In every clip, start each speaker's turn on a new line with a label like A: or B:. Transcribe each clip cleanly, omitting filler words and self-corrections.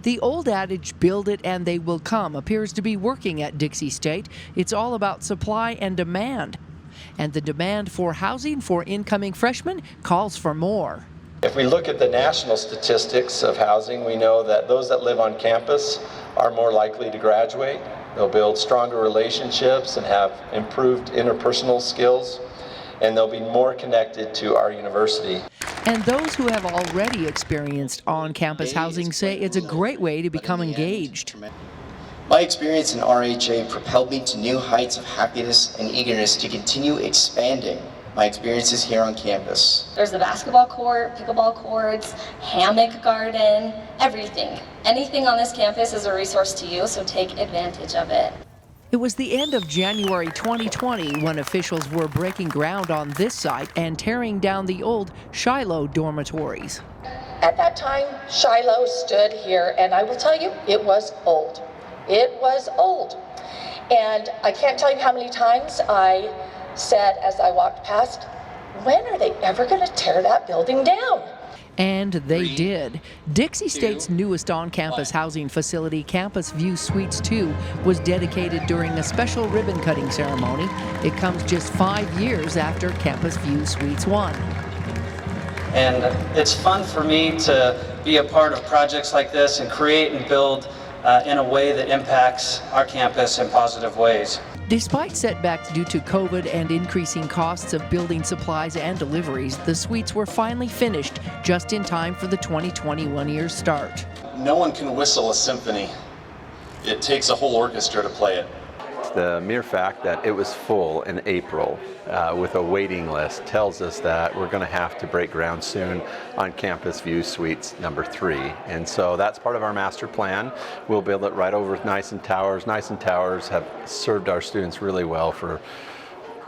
A: The old adage, build it and they will come, appears to be working at Dixie State. It's all about supply and demand. And the demand for housing for incoming freshmen calls for more.
B: If we look at the national statistics of housing, we know that those that live on campus are more likely to graduate. They'll build stronger relationships and have improved interpersonal skills, and they'll be more connected to our university.
A: And those who have already experienced on-campus housing say it's a great way to become engaged.
C: My experience in RHA propelled me to new heights of happiness and eagerness to continue expanding my experiences here on campus.
D: There's a basketball court, pickleball courts, hammock garden, everything. Anything on this campus is a resource to you, so take advantage of it.
A: It was the end of January 2020 when officials were breaking ground on this site and tearing down the old Shiloh dormitories.
E: At that time, Shiloh stood here, and I will tell you, it was old. It was old. And I can't tell you how many times I said as I walked past, when are they ever going to tear that building down?
A: And they did. Dixie State's newest on-campus housing facility, Campus View Suites 2, was dedicated during a special ribbon-cutting ceremony. It comes just 5 years after Campus View Suites 1.
F: And it's fun for me to be a part of projects like this and create and build in a way that impacts our campus in positive ways.
A: Despite setbacks due to COVID and increasing costs of building supplies and deliveries, the suites were finally finished just in time for the 2021 year start.
G: No one can whistle a symphony. It takes a whole orchestra to play it.
H: The mere fact that it was full in April with a waiting list tells us that we're going to have to break ground soon on Campus View Suites number 3. And so that's part of our master plan. We'll build it right over Nice Towers. Nice Towers have served our students really well for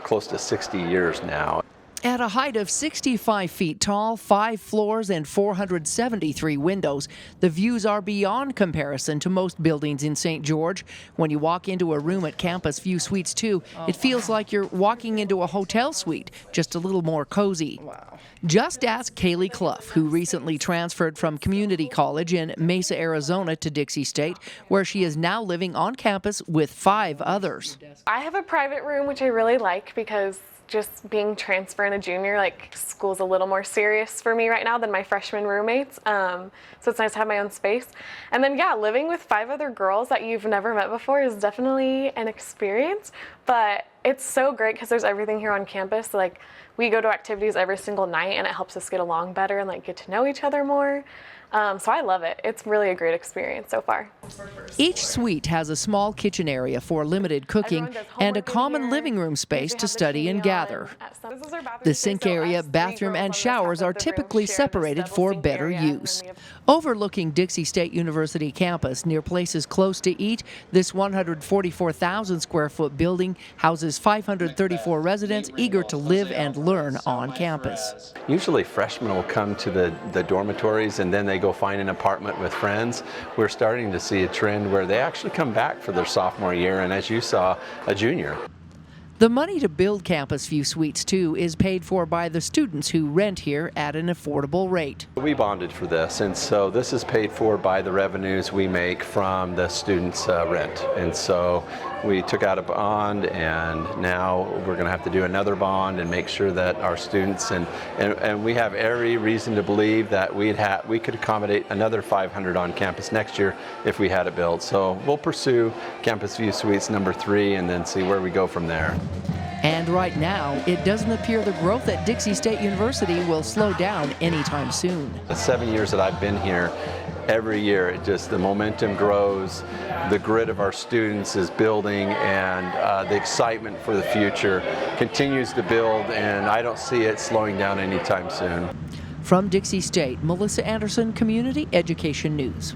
H: close to 60 years now.
A: At a height of 65 feet tall, 5 floors, and 473 windows, the views are beyond comparison to most buildings in St. George. When you walk into a room at Campus View Suites 2, it feels like you're walking into a hotel suite, just a little more cozy. Wow. Just ask Kaylee Clough, who recently transferred from community college in Mesa, Arizona to Dixie State, where she is now living on campus with 5 others.
I: I have a private room, which I really like because just being transfer and a junior, like school's a little more serious for me right now than my freshman roommates. So it's nice to have my own space. And then yeah, living with 5 other girls that you've never met before is definitely an experience, but it's so great because there's everything here on campus. Like we go to activities every single night and it helps us get along better and like get to know each other more. So I love it. It's really a great experience so far.
A: Each suite has a small kitchen area for limited cooking and a common living room space to study and gather. The sink area, bathroom, and showers are typically separated for better use. Overlooking Dixie State University campus near places close to eat, this 144,000 square foot building houses 534 residents eager to live and learn on campus.
H: Usually freshmen will come to the dormitories and then they go find an apartment with friends. We're starting to see a trend where they actually come back for their sophomore year and, as you saw, a junior.
A: The money to build Campus View Suites 2 is paid for by the students who rent here at an affordable rate.
H: We bonded for this, and so this is paid for by the revenues we make from the students' rent. And so we took out a bond, and now we're going to have to do another bond and make sure that our students, and we have every reason to believe that we could accommodate another 500 on campus next year if we had it built. So we'll pursue Campus View Suites number 3 and then see where we go from there.
A: And right now, it doesn't appear the growth at Dixie State University will slow down anytime soon.
H: The 7 years that I've been here, every year the momentum grows, the grit of our students is building, and the excitement for the future continues to build, and I don't see it slowing down anytime soon.
A: From Dixie State, Melissa Anderson, Community Education News.